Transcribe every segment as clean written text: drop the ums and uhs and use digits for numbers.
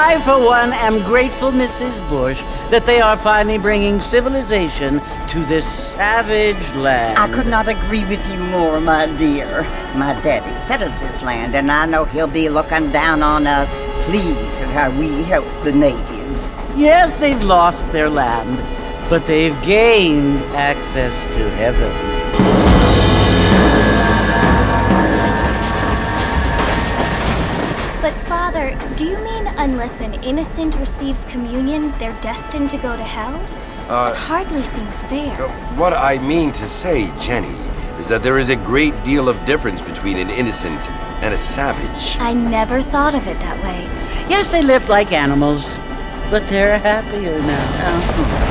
I, for one, am grateful, Mrs. Bush, that they are finally bringing civilization to this savage land. I could not agree with you more, my dear. My daddy settled this land, and I know he'll be looking down on us, pleased at how we help the natives. Yes, they've lost their land, but they've gained access to heaven. But Father, do you mean unless an innocent receives communion, they're destined to go to hell? That hardly seems fair. What I mean to say, Jenny, is that there is a great deal of difference between an innocent and a savage. I never thought of it that way. Yes, they lived like animals, but they're happier now.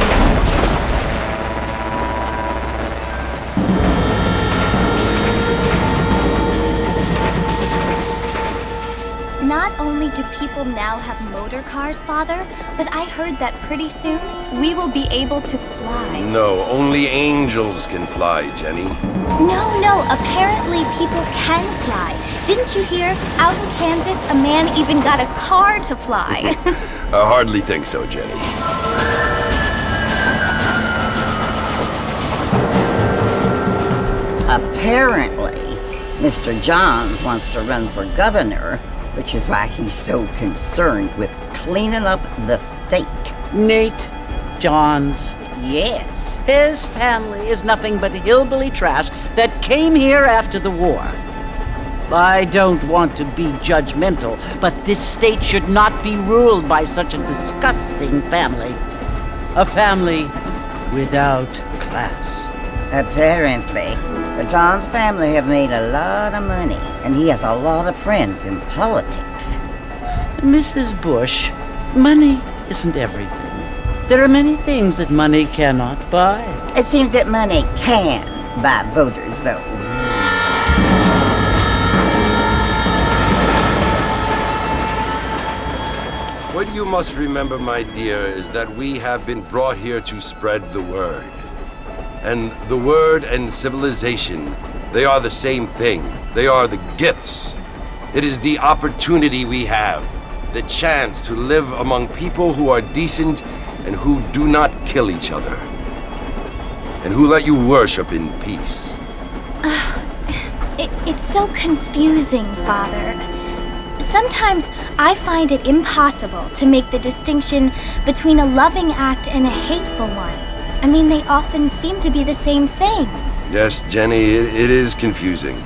Not only do people now have motor cars, Father, but I heard that pretty soon we will be able to fly. No, only angels can fly, Jenny. No, apparently people can fly. Didn't you hear? Out in Kansas, a man even got a car to fly. I hardly think so, Jenny. Apparently, Mr. Johns wants to run for governor, which is why he's so concerned with cleaning up the state. Nate Johns. Yes. His family is nothing but hillbilly trash that came here after the war. I don't want to be judgmental, but this state should not be ruled by such a disgusting family. A family without class. Apparently, the Johns family have made a lot of money, and he has a lot of friends in politics. Mrs. Bush, money isn't everything. There are many things that money cannot buy. It seems that money can buy voters, though. What you must remember, my dear, is that we have been brought here to spread the word. And the word and civilization, they are the same thing. They are the gifts. It is the opportunity we have, the chance to live among people who are decent and who do not kill each other, and who let you worship in peace. It's so confusing, Father. Sometimes I find it impossible to make the distinction between a loving act and a hateful one. I mean, they often seem to be the same thing. Yes, Jenny, it is confusing.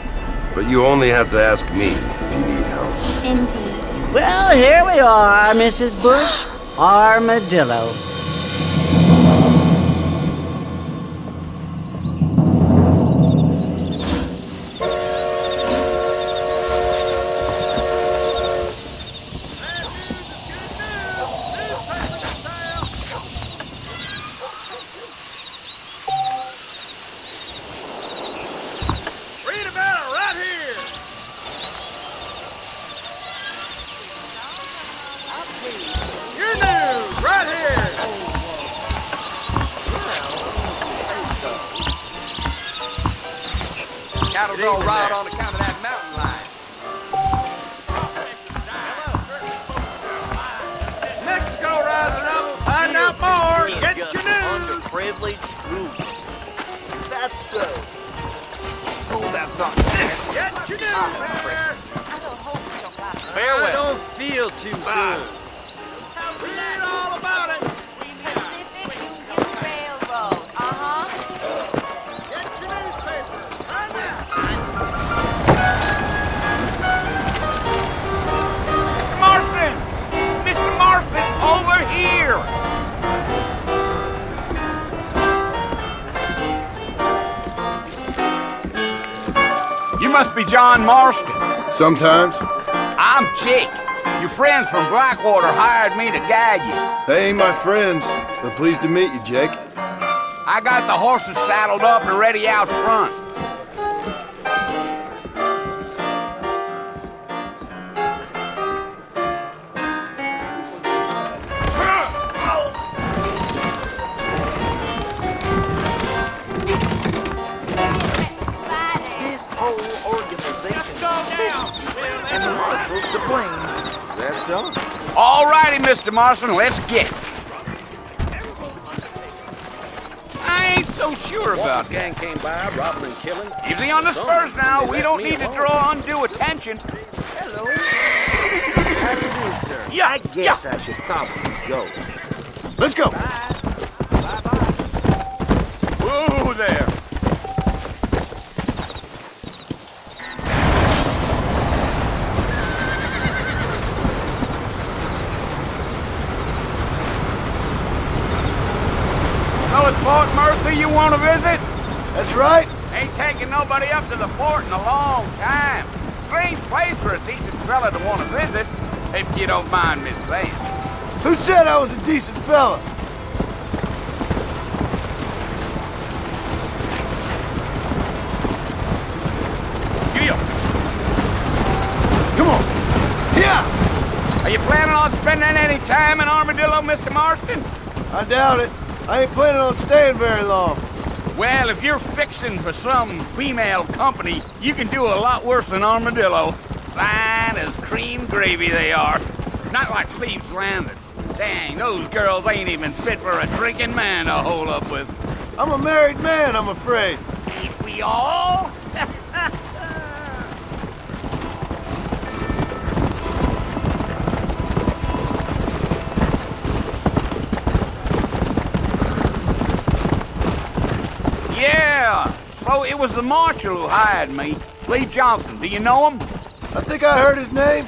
But you only have to ask me if you need help. Indeed. Well, here we are, Mrs. Bush. Armadillo. Cattle's all right on account of that mountain lion. Mexico rising up, find out more, get your news. Underprivileged group. That's so. Oh, that's not fair. Get your news, Bear. Farewell. I don't feel too good. Read all about it. Over here! You must be John Marston. Sometimes. I'm Jake. Your friends from Blackwater hired me to guide you. They ain't my friends, but pleased to meet you, Jake. I got the horses saddled up and ready out front. Organization. Let's go now. The plane. That's all. All righty, Mr. Marston, let's get it. I ain't so sure about that. gang came by, robbing and killing. Easy on the spurs now. We don't need to draw undue attention. Hello. How do you do, sir? Yeah, I guess I should probably go. Let's go. Whoa there. So it's Fort Mercy you want to visit? That's right. Ain't taking nobody up to the fort in a long time. Strange place for a decent fella to want to visit, if you don't mind me saying. Who said I was a decent fella? Giddy up. Come on. Yeah. Are you planning on spending any time in Armadillo, Mr. Marston? I doubt it. I ain't planning on staying very long. Well, if you're fixing for some female company, you can do a lot worse than Armadillo. Fine as cream gravy they are. Not like Thieves Landing. Dang, those girls ain't even fit for a drinking man to hold up with. I'm a married man, I'm afraid. Ain't we all? Yeah, so it was the marshal who hired me. Lee Johnson, do you know him? I think I heard his name.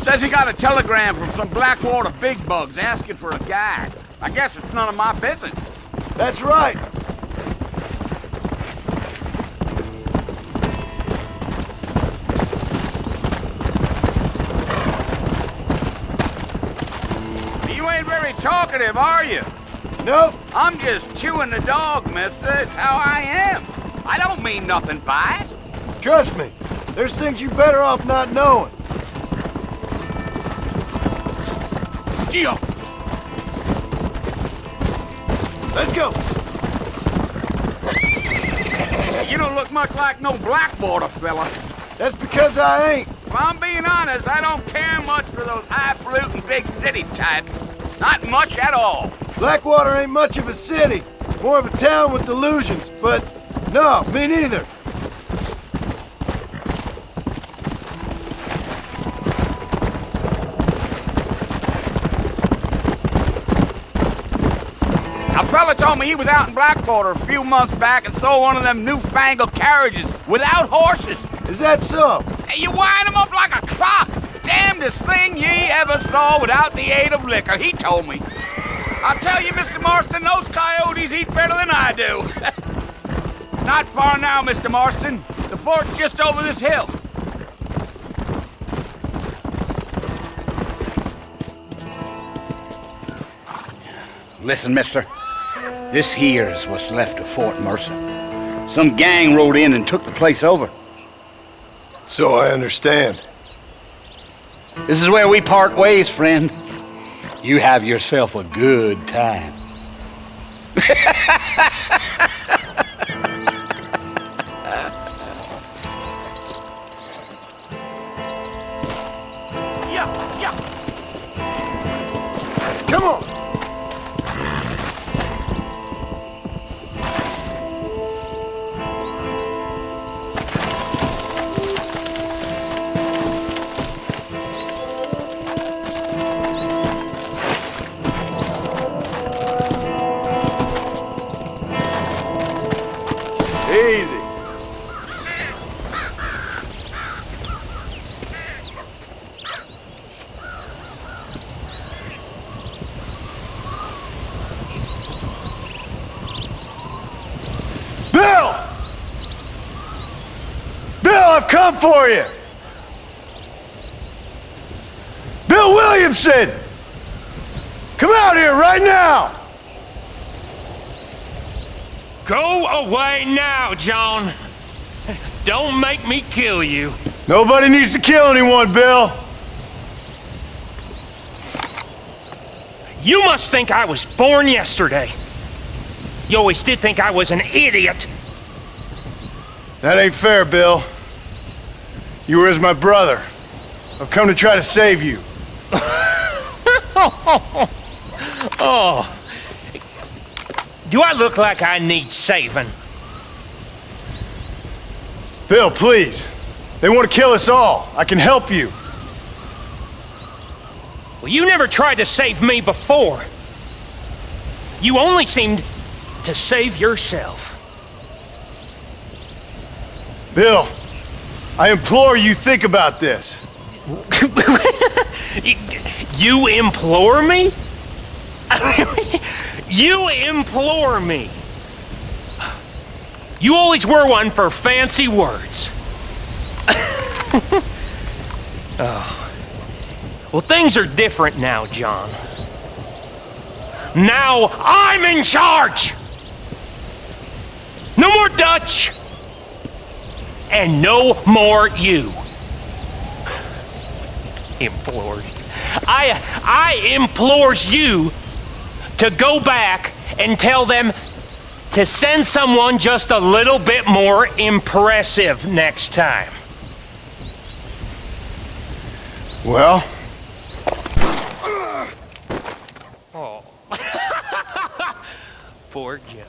Says he got a telegram from some Blackwater big bugs asking for a guide. I guess it's none of my business. That's right. You ain't very talkative, are you? Nope. I'm just chewing the dog, mister. It's how I am. I don't mean nothing by it. Trust me. There's things you're better off not knowing. Gio! Let's go. You don't look much like no Blackwater fella. That's because I ain't. If I'm being honest, I don't care much for those highfalutin big city types. Not much at all. Blackwater ain't much of a city. More of a town with delusions, but no, me neither. A fella told me he was out in Blackwater a few months back and saw one of them newfangled carriages without horses. Is that so? Hey, you wind them up like a clock. Damnedest thing ye ever saw without the aid of liquor, he told me. I'll tell you, Mr. Marston, those coyotes eat better than I do. Not far now, Mr. Marston. The fort's just over this hill. Listen, mister. This here is what's left of Fort Mercer. Some gang rode in and took the place over. So I understand. This is where we part ways, friend. You have yourself a good time. Yeah. Come on. Easy. Bill! Bill, I've come for you! Bill Williamson! Come out here right now! Go away now, John. Don't make me kill you. Nobody needs to kill anyone, Bill. You must think I was born yesterday. You always did think I was an idiot. That ain't fair, Bill. You were as my brother. I've come to try to save you. Oh. Do I look like I need saving? Bill, please. They want to kill us all. I can help you. Well, you never tried to save me before. You only seemed to save yourself. Bill, I implore you think about this. You implore me? You implore me. You always were one for fancy words. Oh. Well, things are different now, John. Now I'm in charge! No more Dutch! And no more you. Implored. I implores you to go back and tell them to send someone just a little bit more impressive next time. Well? Oh. Poor John.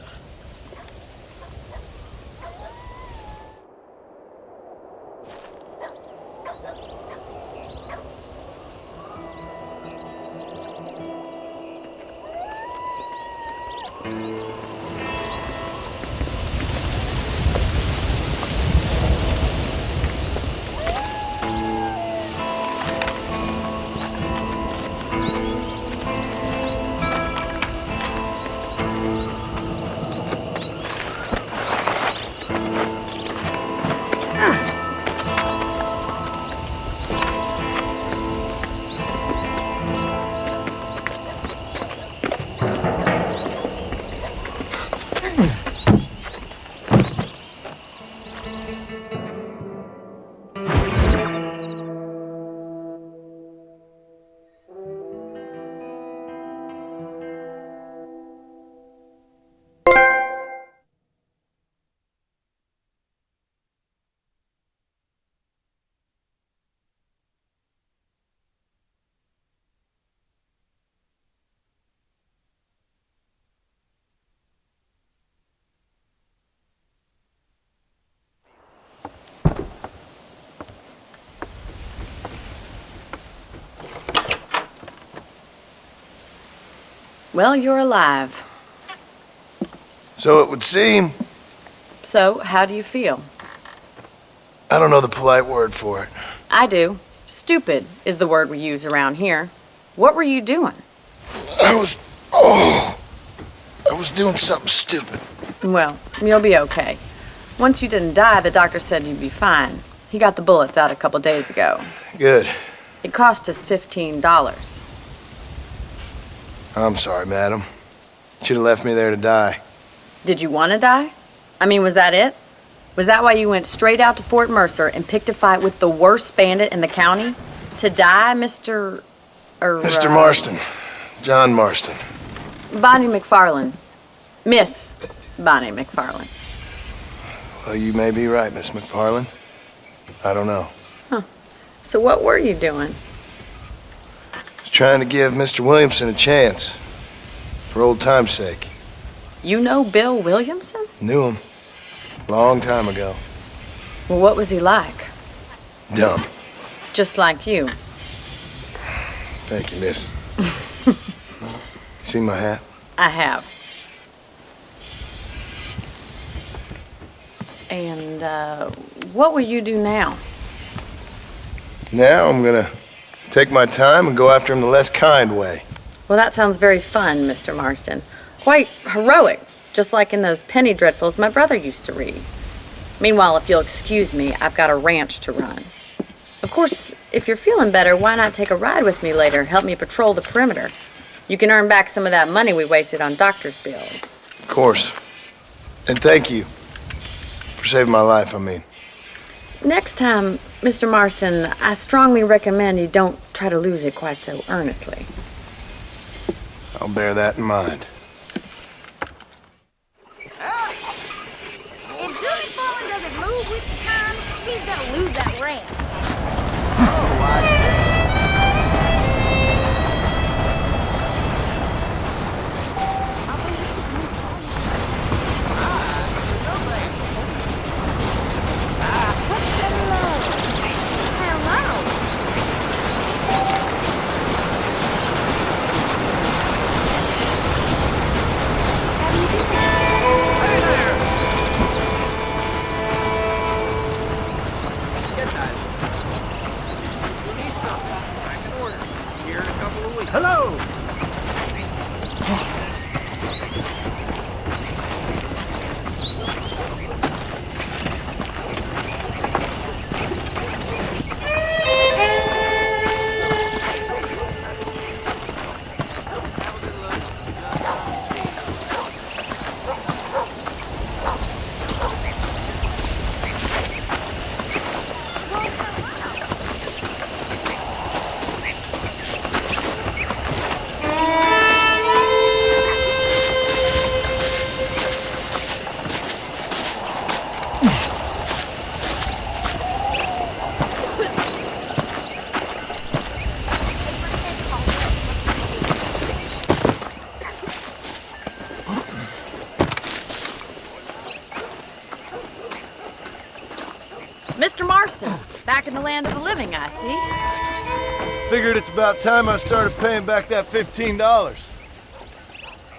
Well, you're alive. So it would seem. So, how do you feel? I don't know the polite word for it. I do. Stupid is the word we use around here. What were you doing? I was doing something stupid. Well, you'll be okay. Once you didn't die, the doctor said you'd be fine. He got the bullets out a couple days ago. Good. It cost us $15. I'm sorry, madam. Should have left me there to die. Did you want to die? I mean, was that it? Was that why you went straight out to Fort Mercer and picked a fight with the worst bandit in the county? To die, Mr. Mr. Marston. John Marston. Bonnie McFarland. Miss Bonnie McFarland. Well, you may be right, Miss McFarland. I don't know. Huh. So what were you doing? Was trying to give Mr. Williamson a chance. For old time's sake. You know Bill Williamson? Knew him. Long time ago. Well, what was he like? Dumb. Just like you. Thank you, miss. See my hat? I have. And, what will you do now? Now I'm gonna take my time and go after him the less kind way. Well, that sounds very fun, Mr. Marston. Quite heroic, just like in those penny dreadfuls my brother used to read. Meanwhile, if you'll excuse me, I've got a ranch to run. Of course, if you're feeling better, why not take a ride with me later? Help me patrol the perimeter. You can earn back some of that money we wasted on doctor's bills. Of course. And thank you. For saving my life, I mean. Next time, Mr. Marston, I strongly recommend you don't try to lose it quite so earnestly. I'll bear that in mind. If Julie Fallen doesn't move with the times, he's gonna lose that ranch. Hello! Mr. Marston, back in the land of the living, I see. Figured it's about time I started paying back that $15.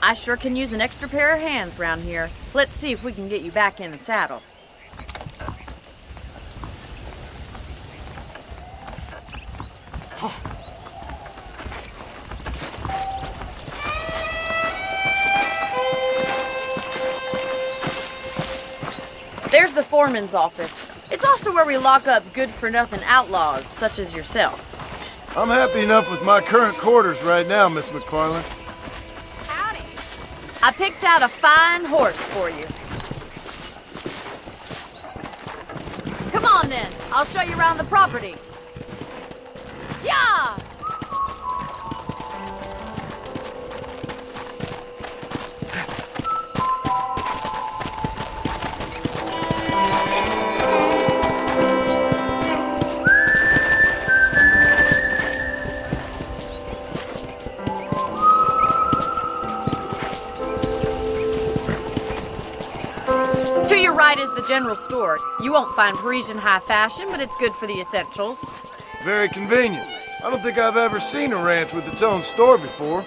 I sure can use an extra pair of hands round here. Let's see if we can get you back in the saddle. There's the foreman's office. It's also where we lock up good-for-nothing outlaws, such as yourself. I'm happy enough with my current quarters right now, Miss McFarland. Howdy. I picked out a fine horse for you. Come on, then. I'll show you around the property. Yeah! To your right is the general store. You won't find Parisian high fashion, but it's good for the essentials. Very convenient. I don't think I've ever seen a ranch with its own store before.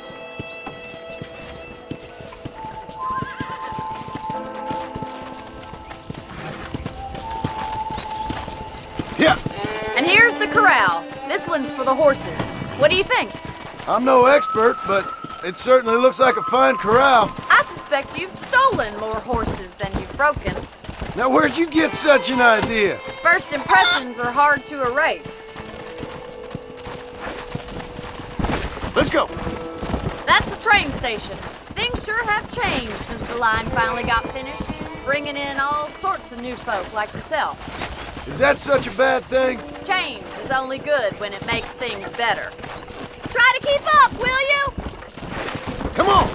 Yeah, And here's the corral. This one's for the horses. What do you think? I'm no expert, but it certainly looks like a fine corral. I suspect you've stolen more horses than you've broken. Now, where'd you get such an idea? First impressions are hard to erase. Let's go. That's the train station. Things sure have changed since the line finally got finished, bringing in all sorts of new folk like yourself. Is that such a bad thing? Change is only good when it makes things better. Try to keep up, will you? Come on.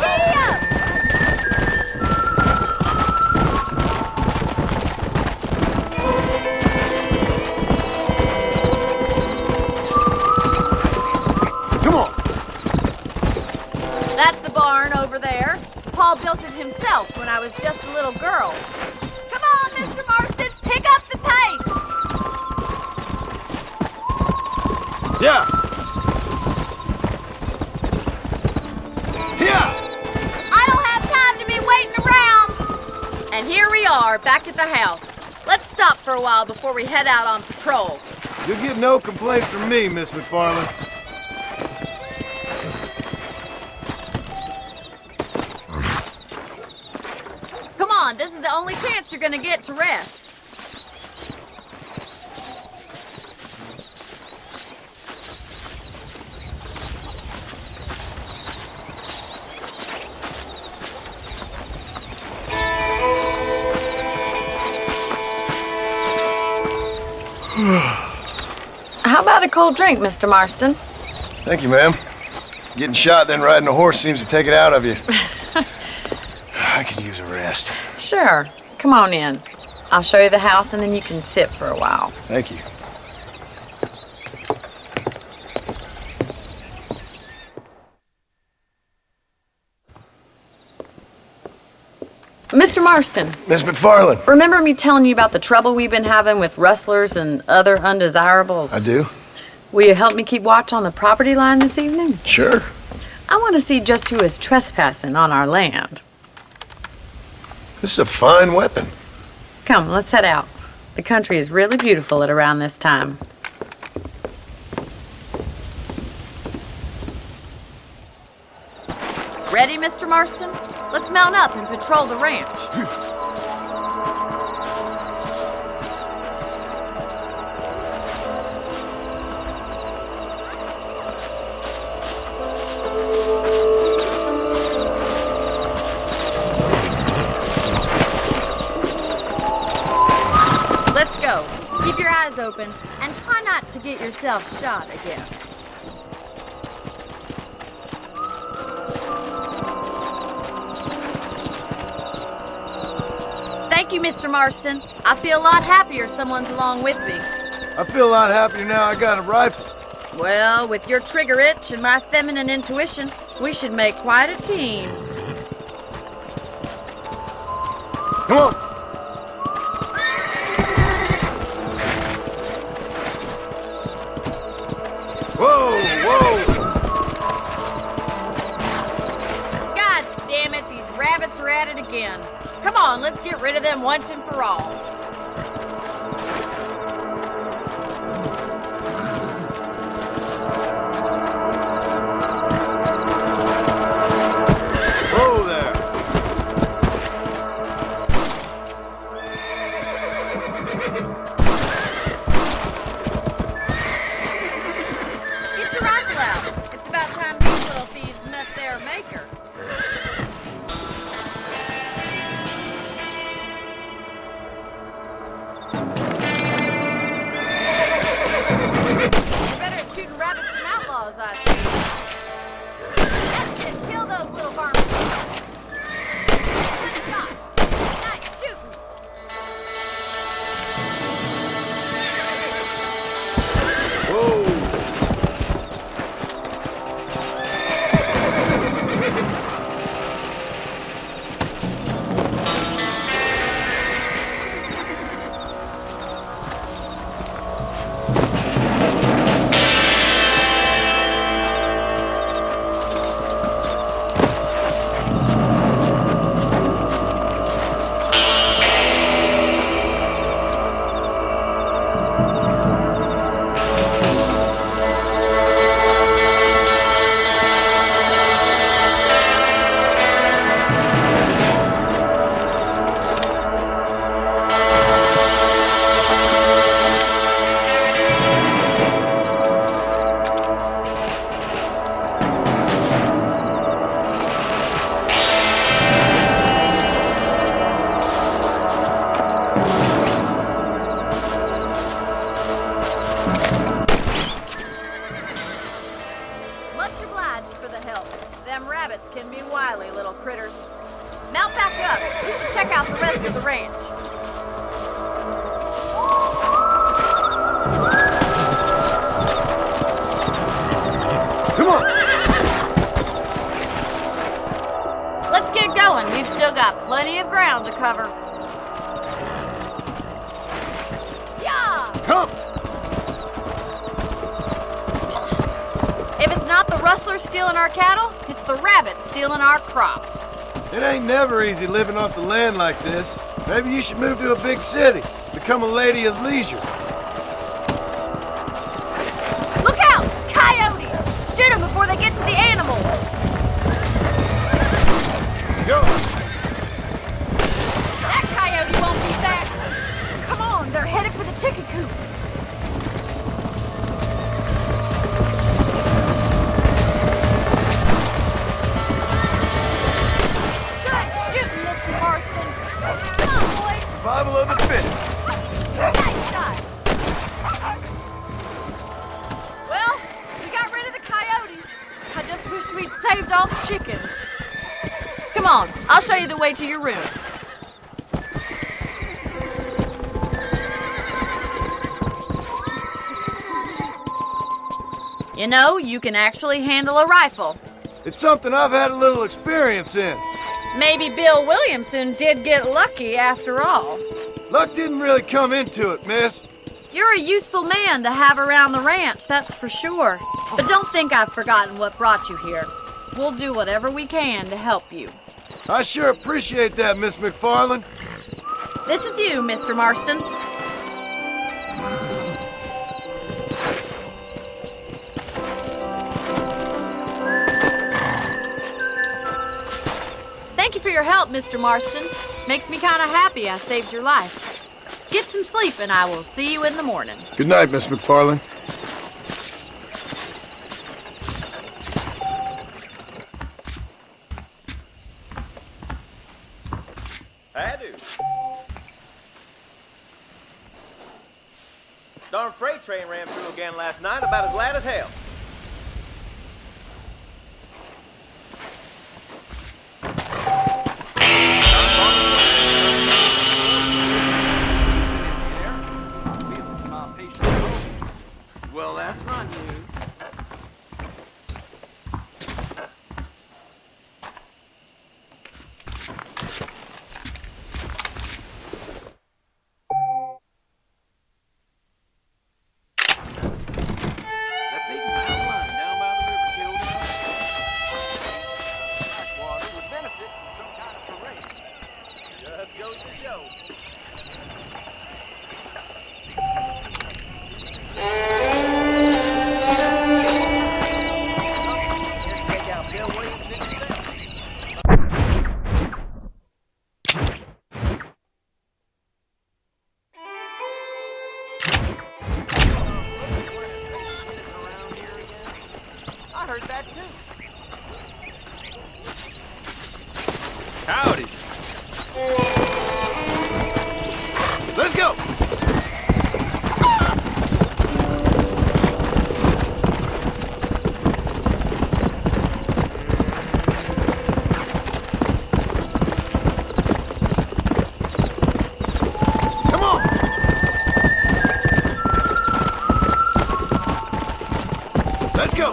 See ya! Come on. That's the barn over there. Paul built it himself when I was just a little girl. Come on, Mr. Marston, pick up the pace! Yeah. Yeah. I don't have time to be waiting around! And here we are, back at the house. Let's stop for a while before we head out on patrol. You'll get no complaints from me, Miss McFarland. Come on, this is the only chance you're gonna get to rest. How about a cold drink, Mr. Marston? Thank you, ma'am. Getting shot, then riding a horse seems to take it out of you. I could use a rest. Sure. Come on in. I'll show you the house and then you can sit for a while. Thank you. Mr. Marston, Miss McFarland. remember me telling you about the trouble we've been having with rustlers and other undesirables? I do. Will you help me keep watch on the property line this evening? Sure. I want to see just who is trespassing on our land. This is a fine weapon. Come, let's head out. The country is really beautiful at around this time. Ready, Mr. Marston? Let's mount up and patrol the ranch. Let's go. Keep your eyes open and try not to get yourself shot again. Thank you, Mr. Marston. I feel a lot happier someone's along with me. I feel a lot happier now I got a rifle. Well, with your trigger itch and my feminine intuition, we should make quite a team. Come on. Whoa, whoa. God damn it, these rabbits are at it again. Come on, let's get rid of them once and for all. Whoa there. Get your rifle out. It's about time these little thieves met their maker. You're better at shooting rabbits than outlaws, I think. Yes, kill those little varmints. Good shot. Nice shooting. Whoa. Much obliged for the help. Them rabbits can be wily little critters. Mount back up. We should check out the rest of the ranch. Come on. Let's get going. We've still got plenty of ground to cover. Yeah! Come. If it's not the rustlers stealing our cattle, it's the rabbits stealing our crops. It ain't never easy living off the land like this. Maybe you should move to a big city. Become a lady of leisure. Look out! Coyotes! Shoot them before they get to the animals! Go. That coyote won't be back! Come on, they're headed for the chicken coop! Good shooting, Mr. Marston! Come on, boys! Survival of the fittest. Nice shot! Well, we got rid of the coyotes. I just wish we'd saved all the chickens. Come on, I'll show you the way to your room. You know, you can actually handle a rifle. It's something I've had a little experience in. Maybe Bill Williamson did get lucky after all. Luck didn't really come into it, miss. You're a useful man to have around the ranch, that's for sure. But don't think I've forgotten what brought you here. We'll do whatever we can to help you. I sure appreciate that, Miss McFarland. This is you, Mr. Marston. Thank you for your help, Mr. Marston. Makes me kind of happy I saved your life. Get some sleep and I will see you in the morning. Good night, Miss McFarlane. I do. Darn freight train ran through again last night, about as loud as hell. Well, that's not new. That big mountain lion down by the river killed him. Blackwater would benefit from some kind of parade. Just goes to show. Take out Bill Williams in himself. I heard that too. Howdy. Let's go! Come on! Let's go!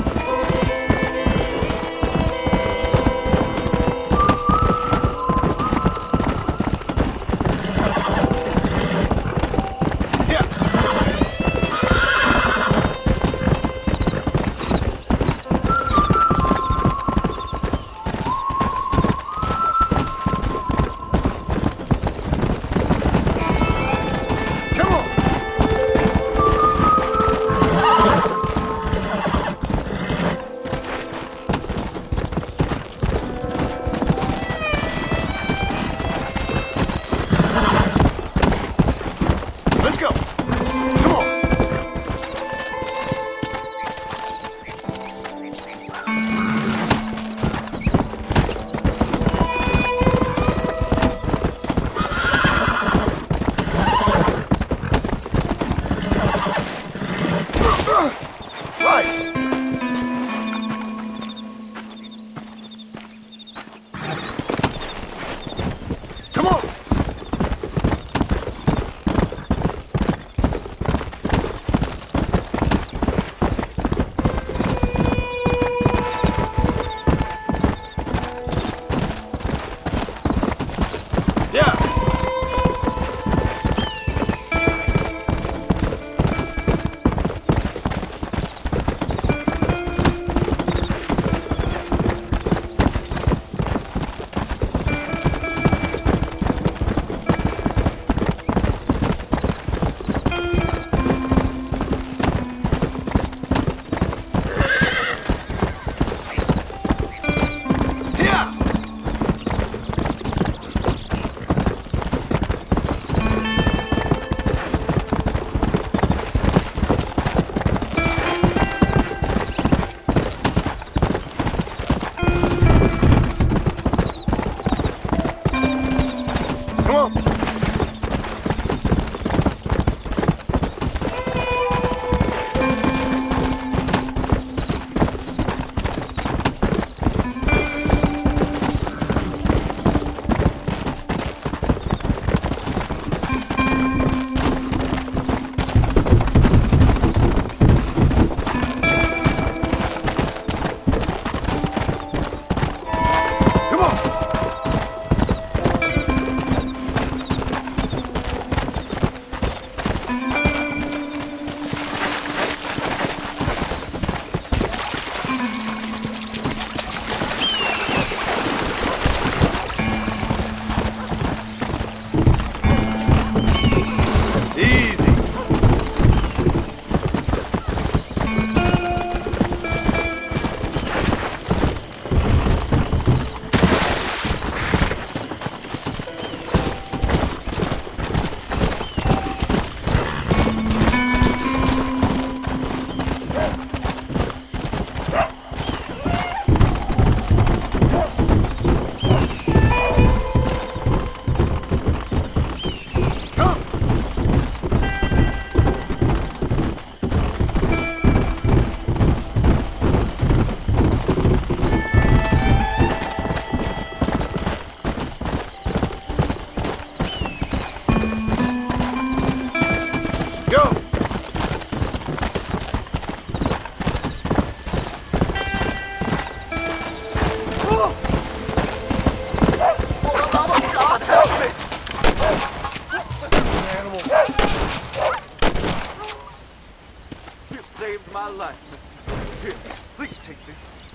my life. Here, please take this.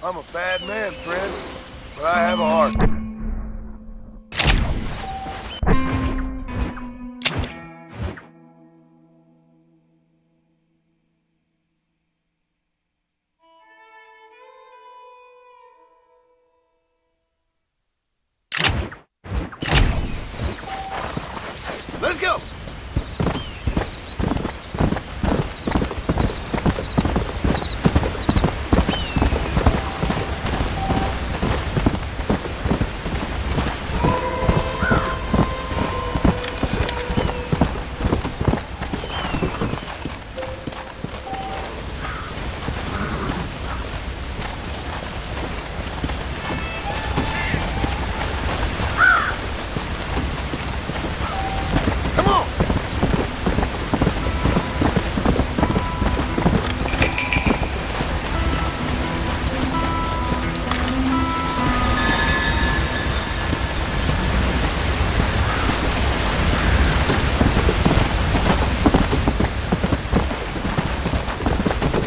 I'm a bad man, friend, but I have a heart. Let's go!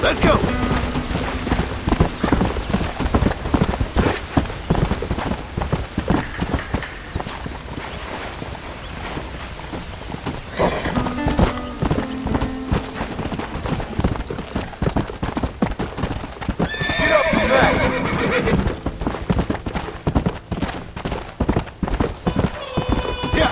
Let's go! Get up and back! Yeah!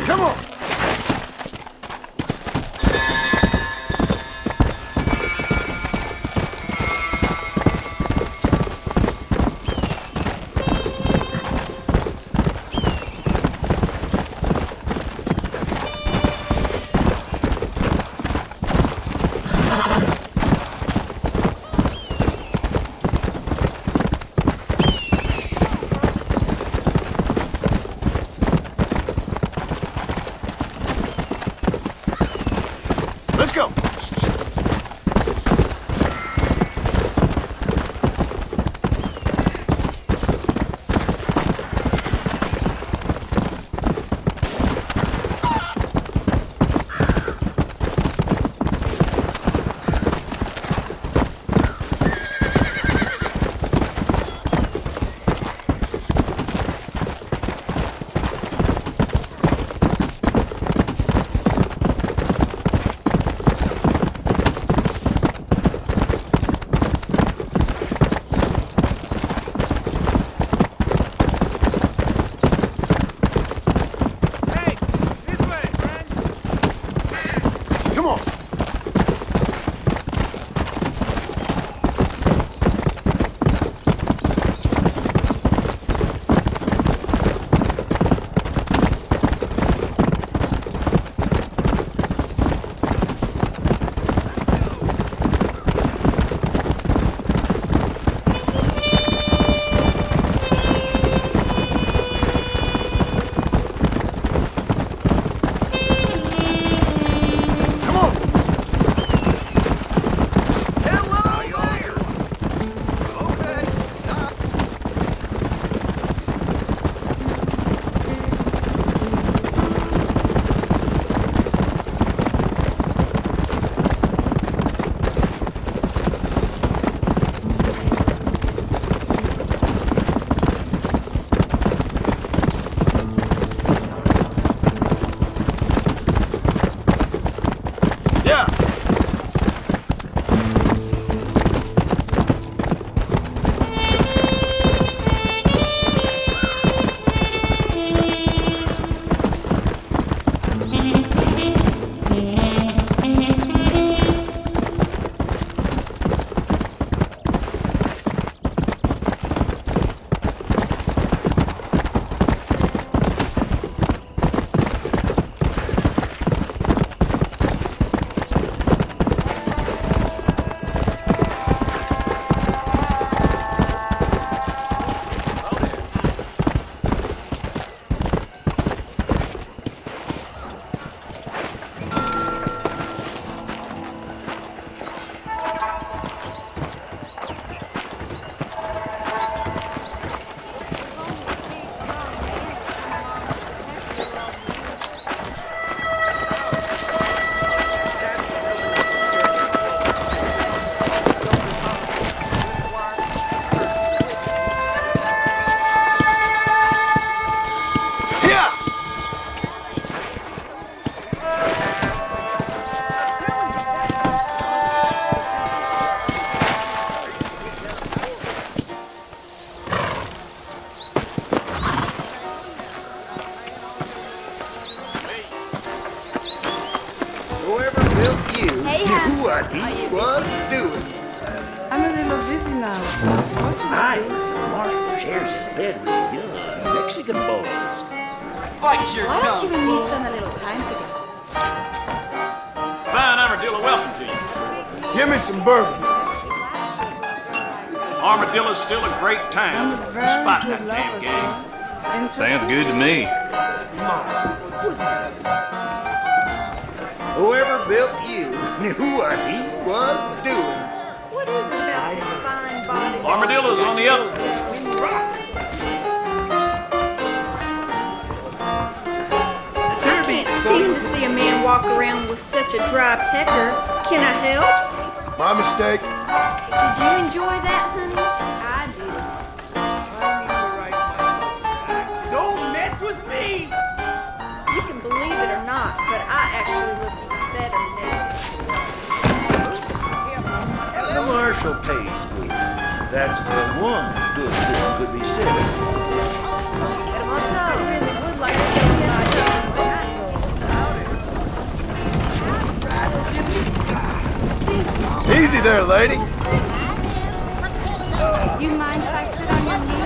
Come on! Let's go! Whoever built you Hey, knew what he was doing. I'm a little busy now. I heard the marshal shares his bed with young Mexican boys. Why don't you and me spend a little time together? Fine Armadillo, welcome to you. Give me some bourbon. Armadillo's still a great town, despite that damn game. Sounds good to me. Whoever built you knew what he was doing. What is it about this fine body? Armadillo's on the up. I can't stand to see a man walk around with such a dry pecker. Can I help? My mistake. Did you enjoy that, honey? I did. Don't mess with me! You can believe it or not, but I actually look even better naked. The marshal pays good. That's the one good thing could be said. Hermoso, I really would like to get Easy there, lady. You mind if I sit on your knee?